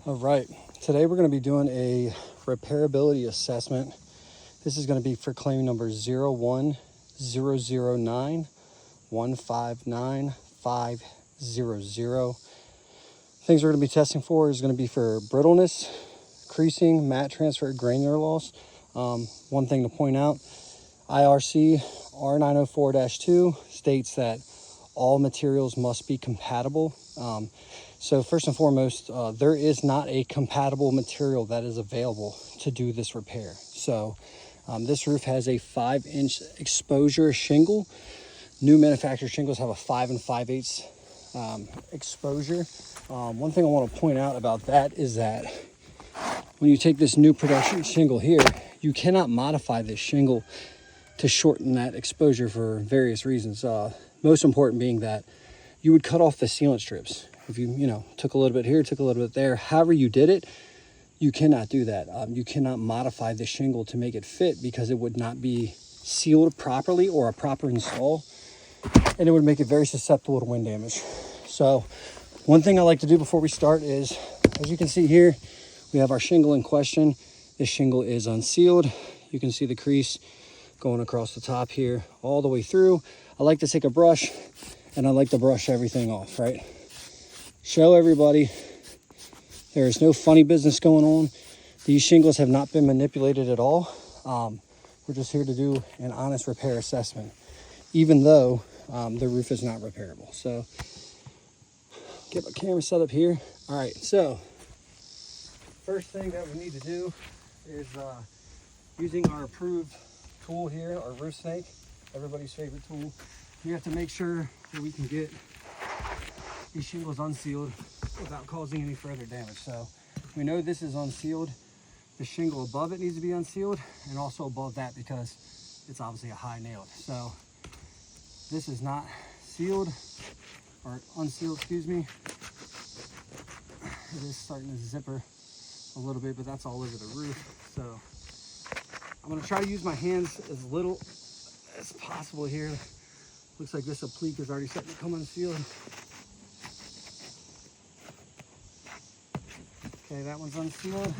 All right, today we're going to be doing a repairability assessment. This is going to be for claim number 01009159500. Things we're going to be testing for is going to be for brittleness, creasing, mat transfer, granular loss. One thing to point out, IRC R904-2 states that all materials must be compatible. So first and foremost, there is not a compatible material that is available to do this repair. So this roof has a 5-inch exposure shingle. New manufactured shingles have a 5 5/8 exposure. One thing I want to point out about that is that when you take this new production shingle here, you cannot modify this shingle to shorten that exposure for various reasons. Most important being that you would cut off the sealant strips. If you took a little bit here, took a little bit there, however you did it, you cannot do that. You cannot modify the shingle to make it fit because it would not be sealed properly or a proper install, and it would make it very susceptible to wind damage. So one thing I like to do before we start is, as you can see here, we have our shingle in question. This shingle is unsealed. You can see the crease going across the top here all the way through. I like to take a brush and I like to brush everything off, right? Show everybody there is no funny business going on. These shingles have not been manipulated at all. We're just here to do an honest repair assessment, even though the roof is not repairable. So get my camera set up here. All right, so first thing that we need to do is using our approved tool here, our roof snake, everybody's favorite tool. We have to make sure that we can get these shingles unsealed without causing any further damage. So we know this is unsealed. The shingle above it needs to be unsealed, and also above that because it's obviously a high nailed. So this is not sealed or unsealed, excuse me. It is starting to zipper a little bit, but that's all over the roof. So I'm gonna try to use my hands as little as possible here. Looks like this applique is already starting to come unsealed. Okay, that one's unsealed.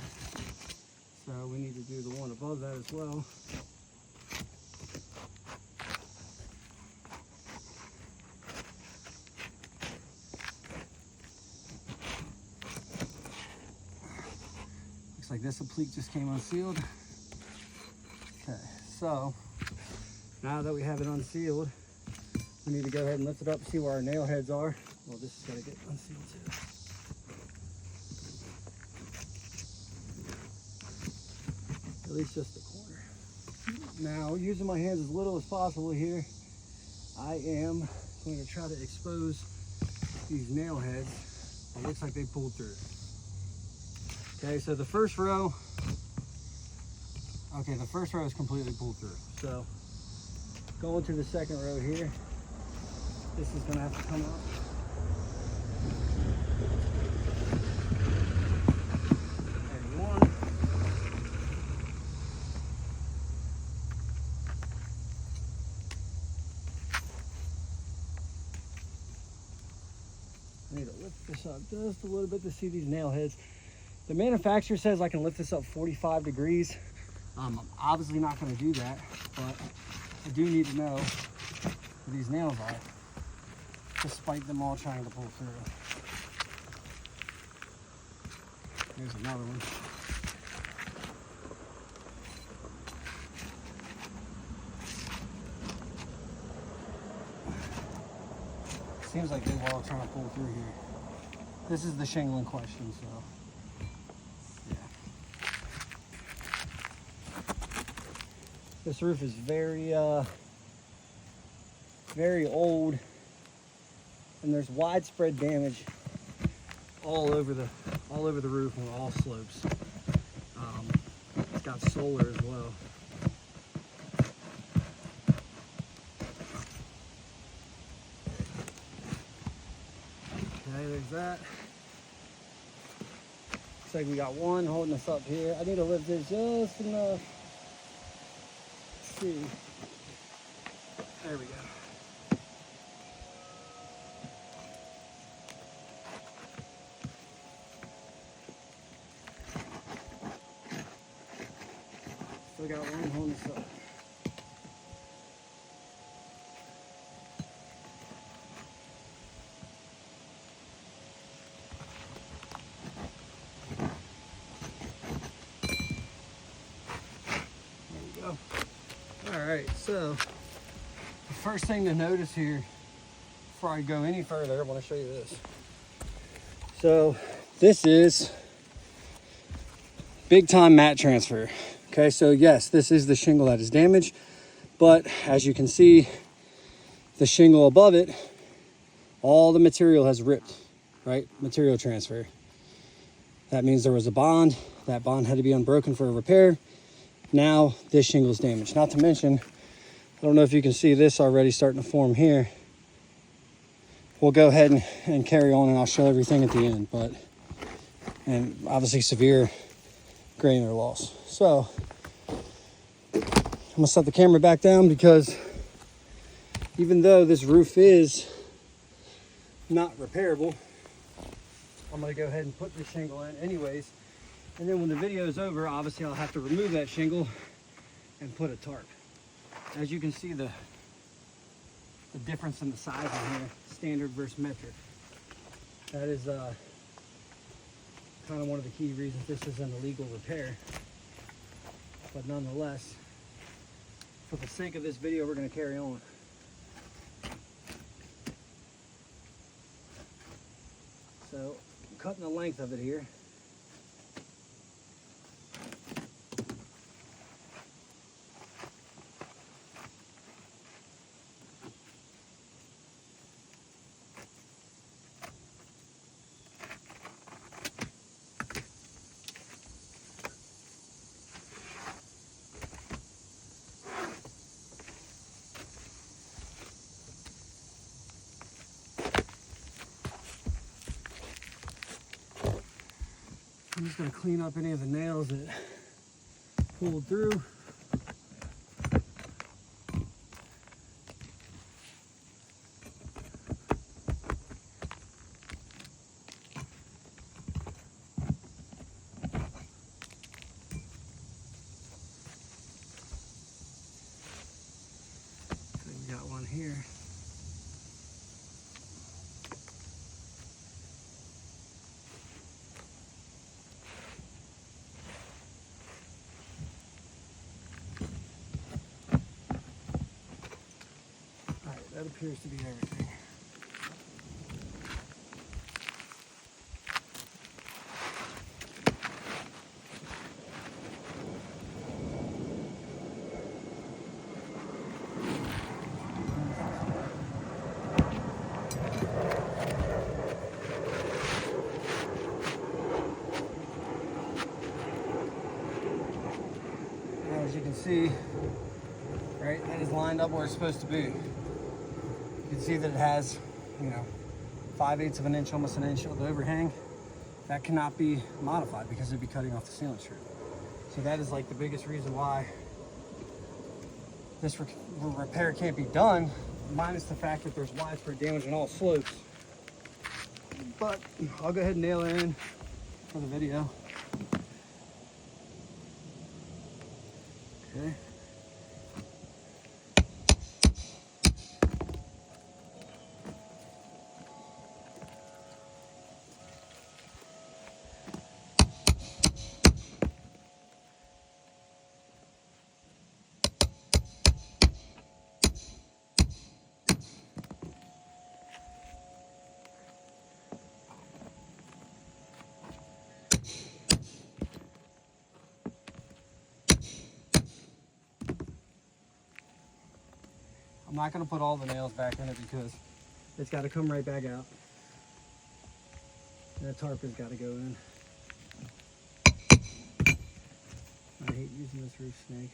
So we need to do the one above that as well. Looks like this applique just came unsealed. Okay, so now that we have it unsealed, we need to go ahead and lift it up and see where our nail heads are. Well, this is gonna get unsealed too. At least just the corner. Now, using my hands as little as possible here, I am going to try to expose these nail heads. It looks like they pulled through. Okay, so the first row is completely pulled through. So going to the second row here, this is gonna have to come up. There's one. I need to lift this up just a little bit to see these nail heads. The manufacturer says I can lift this up 45 degrees. I'm obviously not going to do that, but I do need to know where these nails are, despite them all trying to pull through. Here's another one. Seems like they were all trying to pull through here. This is the shingle in question, so yeah. This roof is very old, and there's widespread damage all over the roof on all slopes. It's got solar as well. Okay, there's that. Looks like we got one holding us up here. I need to lift this just enough. Let's see. There we go. Still got one on the side. There we go. All right, so the first thing to notice here, before I go any further, I want to show you this. So this is big time mat transfer. Okay, so yes, this is the shingle that is damaged, but as you can see, the shingle above it, all the material has ripped, right? Material transfer. That means there was a bond. That bond had to be unbroken for a repair. Now this shingle is damaged. Not to mention, I don't know if you can see this already starting to form here. We'll go ahead and carry on, and I'll show everything at the end, and obviously severe granular loss. So I'm gonna set the camera back down because even though this roof is not repairable, I'm gonna go ahead and put this shingle in anyways. And then when the video is over, obviously I'll have to remove that shingle and put a tarp. As you can see, the difference in the size in here, standard versus metric. That is kind of one of the key reasons this is an illegal repair. But nonetheless, for the sake of this video, we're going to carry on. So I'm cutting the length of it here. I'm just going to clean up any of the nails that pulled through. So we got one here. That appears to be everything. Now, as you can see, right, that is lined up where it's supposed to be. You can see that it has, 5/8 of an inch, almost an inch of the overhang. That cannot be modified because it'd be cutting off the ceiling strip. So that is like the biggest reason why this repair can't be done, minus the fact that there's widespread damage on all slopes. But I'll go ahead and nail it in for the video. Okay. I'm not going to put all the nails back in it because it's got to come right back out. That tarp has got to go in. I hate using this roof snake,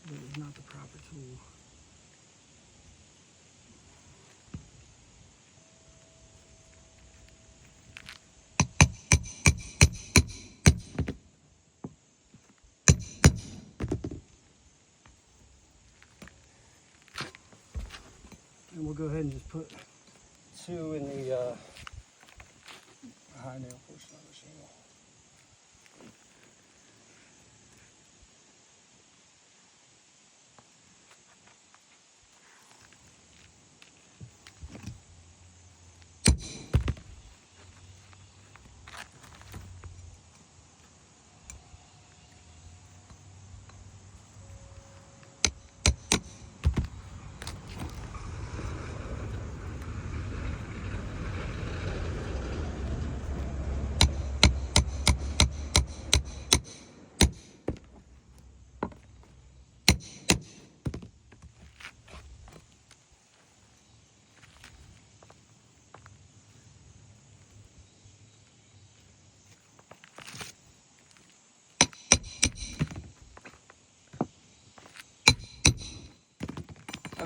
but it's not the proper tool. And we'll go ahead and just put 2 in the high nail portion of the shingle.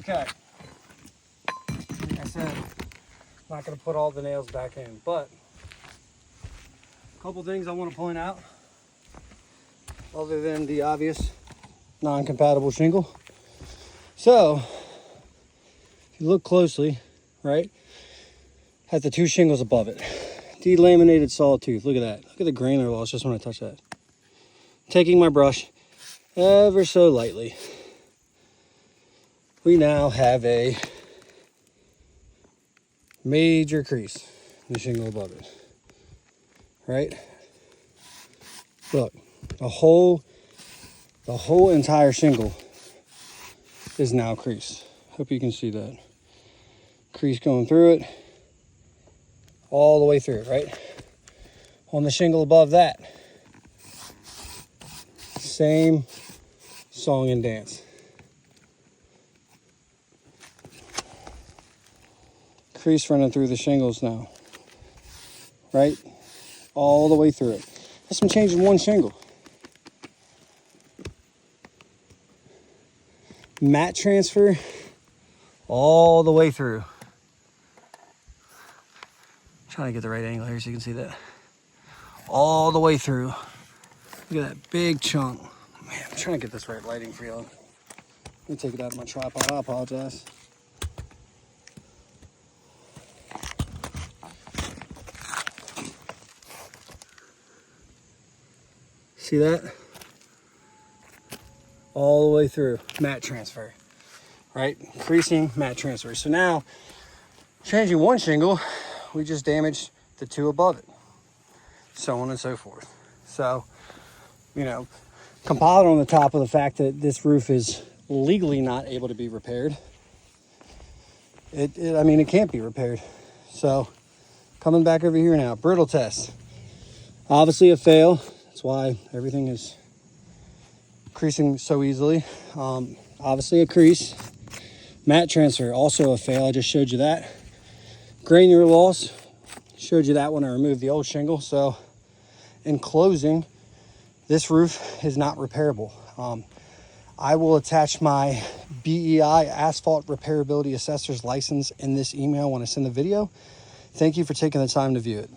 Okay. Like I said, I'm not going to put all the nails back in, but a couple things I want to point out, other than the obvious non-compatible shingle. So, if you look closely, right, has the two shingles above it. Delaminated sawtooth, look at that. Look at the granular loss just when I touch that. Taking my brush ever so lightly, we now have a major crease in the shingle above it, right? Look, the whole entire shingle is now creased. Hope you can see that. Crease going through it, all the way through, right? On the shingle above that, same song and dance. Crease running through the shingles now, right? All the way through it. That's from changing one shingle. Mat transfer all the way through. Trying to get the right angle here so you can see that. All the way through. Look at that big chunk. Man, I'm trying to get this right lighting for y'all. Let me take it out of my tripod. I apologize. See that? All the way through. Mat transfer. Right? Creasing, mat transfer. So now, changing one shingle, we just damaged the two above it. So on and so forth. So, you know, compiled on the top of the fact that this roof is legally not able to be repaired. I mean, it can't be repaired. So, coming back over here now, brittle test. Obviously a fail. That's why everything is creasing so easily. Obviously a crease. Mat transfer, also a fail. I just showed you that. Granular loss, showed you that when I removed the old shingle. So, in closing, this roof is not repairable. I will attach my BEI Asphalt Repairability Assessor's license in this email when I send the video. Thank you for taking the time to view it.